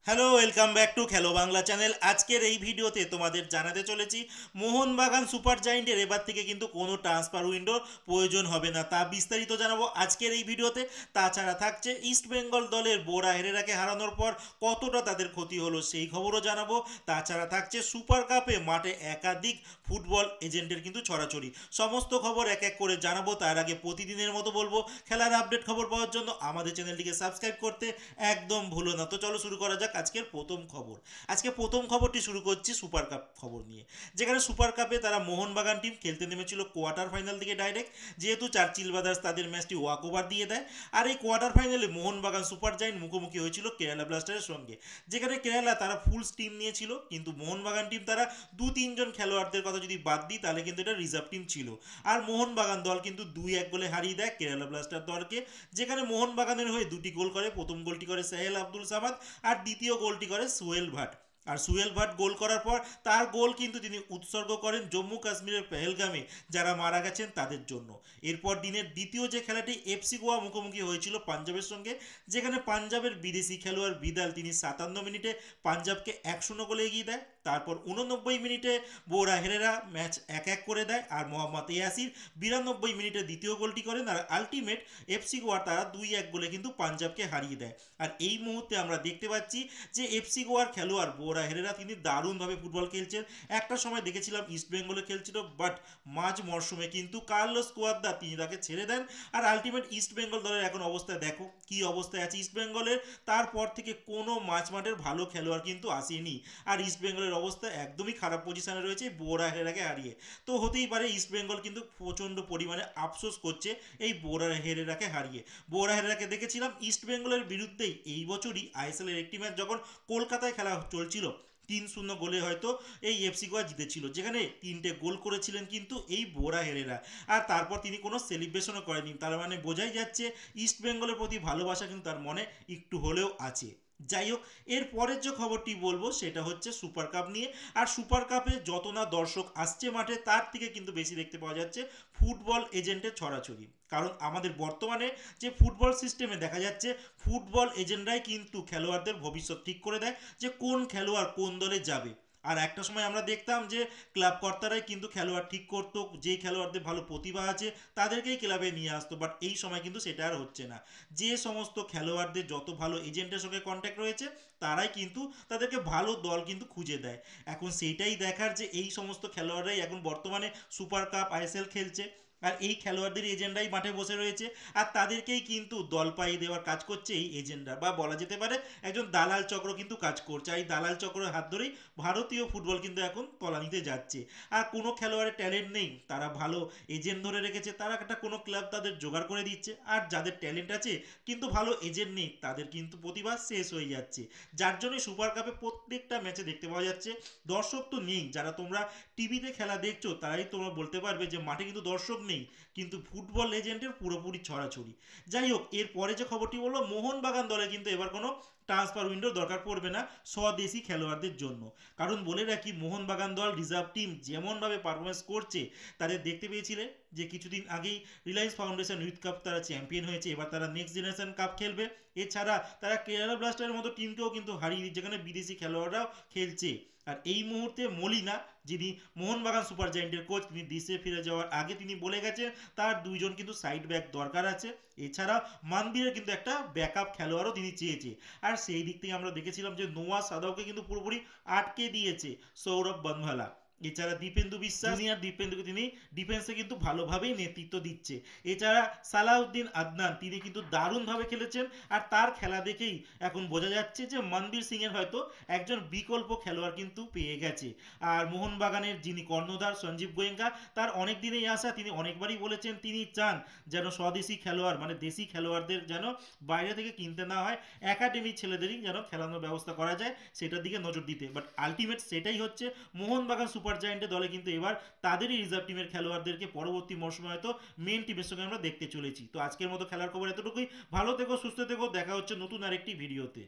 Hello, welcome back to খেলো Bangla channel. আজকের এই ভিডিওতে তোমাদের জানাতে চলেছি মোহনবাগান সুপার জায়েন্টের এবার থেকে কিন্তু কোনো ট্রান্সফার উইন্ডোর প্রয়োজন হবে না, তা বিস্তারিত জানাবো আজকের এই ভিডিওতে। তাছাড়া থাকছে ইস্ট বেঙ্গল দলের বোরা হেরেরাকে হারানোর পর কতটা তাদের ক্ষতি হলো সেই খবরও জানাবো। তাছাড়া থাকছে সুপার কাপে মাঠে একাধিক ফুটবল এজেন্টের কিন্তু ছড়াছড়ি। সমস্ত খবর এক এক করে জানাবো। তার আগে প্রতিদিনের মতো বলবো, খেলার আপডেট খবর পাওয়ার জন্য আমাদের চ্যানেলটিকে সাবস্ক্রাইব করতে একদম ভুলো না। তো চলো শুরু করা যাক আজকের প্রথম খবর। আজকে প্রথম খবরটি শুরু করছি সুপার কাপ খবর নিয়ে, যেখানে সুপার কাপে তারা মোহনবাগান টিম খেলতে নেমেছিল কোয়ার্টার ফাইনাল থেকে ডাইরেক্ট, যেহেতু চার্চিল ব্রাদার্স তাদের ম্যাচটি ওয়াক ওভার দিয়ে দেয়। আর এই কোয়ার্টার ফাইনালে মোহনবাগান সুপার জায়েন্ট মুখোমুখি হয়েছিল কেরালা ব্লাস্টারের সঙ্গে, যেখানে কেরালা তারা ফুল টিম নিয়েছিল, কিন্তু মোহনবাগান টিম তারা দু তিনজন খেলোয়াড়দের কথা যদি বাদ দিই তাহলে কিন্তু এটা রিজার্ভ টিম ছিল। আর মোহনবাগান দল কিন্তু 2-1 গোলে হারিয়ে দেয় কেরালা ব্লাস্টার দলকে, যেখানে মোহনবাগানের হয়ে দুটি গোল করে। প্রথম গোলটি করে সাহেল আব্দুল সামাদ, আর দ্বিতীয় গোলটি করে সোহেল ভাট। আর সোহেল ভাট গোল করার পর তার গোল কিন্তু তিনি উৎসর্গ করেন জম্মু কাশ্মীরের পেহেলগামে যারা মারা গেছেন তাদের জন্য। এরপর দিনের দ্বিতীয় যে খেলাটি এফসি গোয়া মুখোমুখি হয়েছিল পাঞ্জাবের সঙ্গে, যেখানে পাঞ্জাবের বিদেশি খেলোয়াড় বিদাল তিনি 57 মিনিটে পাঞ্জাবকে 1-0 গোলে এগিয়ে দেয়। তারপর 89 মিনিটে বোরা হেরেরা ম্যাচ 1-1 করে দেয়, আর মোহাম্মদ ইয়াসির 92 মিনিটে দ্বিতীয় গোলটি করেন। আর আলটিমেট এফসি গোয়া তারা 2-1 গোলে কিন্তু পাঞ্জাবকে হারিয়ে দেয়। আর এই মুহূর্তে আমরা দেখতে পাচ্ছি যে এফসি গোয়ার খেলোয়াড় বোরা হেরেরা তিনি দারুণভাবে ফুটবল খেলছেন। একটা সময় দেখেছিলাম ইস্ট বেঙ্গলে খেলছিল, বাট মাঝ মরশুমে কিন্তু কার্লোস কুয়াদ্রা তিনি তাকে ছেড়ে দেন। আর আলটিমেট ইস্ট বেঙ্গল দলের এখন অবস্থায় দেখো কি অবস্থায় আছে ইস্ট বেঙ্গলের। তারপর থেকে কোনো মাঠের ভালো খেলোয়াড় কিন্তু আসেনি। আর ইস্ট বেঙ্গলের অবস্থা একদমই খারাপ পজিশনে রয়েছে বোরা হেরেরাকে হারিয়ে। তো হতেই পারে ইস্ট বেঙ্গল কিন্তু প্রচণ্ড পরিমাণে আফসোস করছে এই বোরা হেরেরাকে হারিয়ে। বোরা হেরেরাকে দেখেছিলাম ইস্ট বেঙ্গলের বিরুদ্ধেই এই বছরই আইএসএল এর একটি ম্যাচ যখন কলকাতায় খেলা চলছিল, 3-0 গোলে হয়তো এই এফসি গোয়া জিতেছিল, যেখানে 3টে গোল করেছিলেন কিন্তু এই বোরা হেরেরা। আর তারপর তিনি কোনো সেলিব্রেশনও করেনি, তার মানে বোঝাই যাচ্ছে ইস্ট বেঙ্গলের প্রতি ভালোবাসা কিন্তু তার মনে একটু হলেও আছে। যাই হোক, এর পরের যে খবরটি বলবো সেটা হচ্ছে সুপার কাপ নিয়ে। আর সুপার কাপে যত না দর্শক আসছে মাঠে, তার থেকে কিন্তু বেশি দেখতে পাওয়া যাচ্ছে ফুটবল এজেন্টের ছড়াছড়ি। কারণ আমাদের বর্তমানে যে ফুটবল সিস্টেমে দেখা যাচ্ছে ফুটবল এজেন্টরাই কিন্তু খেলোয়াড়দের ভবিষ্যৎ ঠিক করে দেয়, যে কোন খেলোয়াড় কোন দলে যাবে। আর একটা সময় আমরা দেখতাম যে ক্লাব কর্তারাই কিন্তু খেলোয়াড় ঠিক করতো, যে খেলোয়াড়দের ভালো প্রতিভা আছে তাদেরকেই ক্লাবে নিয়ে আসতো। বাট এই সময় কিন্তু সেটা আর হচ্ছে না। যে সমস্ত খেলোয়াড়দের যত ভালো এজেন্টের সঙ্গে কন্ট্যাক্ট রয়েছে তারাই কিন্তু তাদেরকে ভালো দল কিন্তু খুঁজে দেয়। এখন সেইটাই দেখার যে এই সমস্ত খেলোয়াড়রাই এখন বর্তমানে সুপার কাপ আইএসএল খেলছে, আর এই খেলোয়াড়দের এজেন্ডাই মাঠে বসে রয়েছে। আর তাদেরকেই কিন্তু দল পাইয়ে দেওয়ার কাজ করছে এই এজেন্ডা, বা বলা যেতে পারে একজন দালাল চক্র কিন্তু কাজ করছে। এই দালাল চক্রের হাত ধরেই ভারতীয় ফুটবল কিন্তু এখন তলানিতে যাচ্ছে। আর কোনো খেলোয়াড়ের ট্যালেন্ট নেই, তারা ভালো এজেন্ট ধরে রেখেছে, তারা একটা কোনো ক্লাব তাদের জোগাড় করে দিচ্ছে। আর যাদের ট্যালেন্ট আছে কিন্তু ভালো এজেন্ট নেই, তাদের কিন্তু প্রতিভা শেষ হয়ে যাচ্ছে। যার জন্য সুপার কাপে প্রত্যেকটা ম্যাচে দেখতে পাওয়া যাচ্ছে দর্শক তো নেই। যারা তোমরা টিভিতে খেলা দেখছো তারাই তোমরা বলতে পারবে যে মাঠে কিন্তু দর্শক নেই, কিন্তু ফুটবল এজেন্টের পুরোপুরি ছড়াছড়ি। যাই হোক, এর পরে যে খবরটি বললো, মোহনবাগান দলে কিন্তু এবার কোনো ট্রান্সফার উইন্ডোর দরকার পড়বে না স্বদেশি খেলোয়াড়দের জন্য। কারণ বলে রাখি, মোহনবাগান দল রিজার্ভ টিম যেমনভাবে পারফরমেন্স করছে, তাদের দেখতে পেয়েছিলে যে কিছুদিন আগেই রিলায়েন্স ফাউন্ডেশন ইউথ কাপ তারা চ্যাম্পিয়ন হয়েছে, এবার তারা নেক্সট জেনারেশন কাপ খেলবে। এছাড়া তারা কেরালা ব্লাস্টারের মতো টিমকেও কিন্তু হারিয়ে, যেখানে বিদেশি খেলোয়াড়রাও খেলছে। আর এই মুহূর্তে মলিনা, যিনি মোহনবাগান সুপার জায়েন্টের কোচ, তিনি দেশে ফিরে যাওয়ার আগে তিনি বলে গেছেন তার দুইজন কিন্তু সাইড ব্যাক দরকার আছে। এছাড়া মানবীরের কিন্তু একটা ব্যাকআপ খেলোয়াড়ও তিনি চেয়েছে। আর সেই দিক থেকে আমরা দেখেছিলাম যে নোয়া সাদাওকে কিন্তু পুরোপুরি আটকে দিয়েছে সৌরভ বনভালা। এছাড়া দীপেন্দু বিশ্বাস, জুনিয়র দীপেন্দুকে তিনি ডিফেন্সে কিন্তু ভালোভাবেই নেতৃত্ব দিচ্ছে। এছাড়া সালাউদ্দিন আদনান তিনি কিন্তু দারুণভাবে খেলেছেন। আর তার খেলা দেখেই এখন বোঝা যাচ্ছে যে মনবীর সিং এর হয়তো একজন বিকল্প খেলোয়াড় কিন্তু পেয়ে গেছে। আর মোহনবাগানের যিনি কর্ণধার সঞ্জীব গোয়েঙ্কা, তার অনেক দিনেই আসা, তিনি অনেকবারই বলেছেন তিনি চান যেন স্বদেশি খেলোয়াড় মানে দেশি খেলোয়াড়দের যেন বাইরে থেকে কিনতে না হয়, একাডেমির ছেলেদেরই যেন খেলানোর ব্যবস্থা করা যায়, সেটার দিকে নজর দিতে। বাট আলটিমেট সেটাই হচ্ছে, মোহনবাগান সুপার জায়েন্টের দলে কিন্তু এবার তাদেরই রিজার্ভ টিমের খেলোয়াড়দেরকে পরবর্তী মরশুমে হয়তো মেন টিমের সঙ্গে আমরা দেখতে চলেছি। তো আজকের মতো খেলার খবর এতটুকুই। ভালো থেকো, সুস্থ থেকো, দেখা হচ্ছে নতুন আরেকটি ভিডিওতে।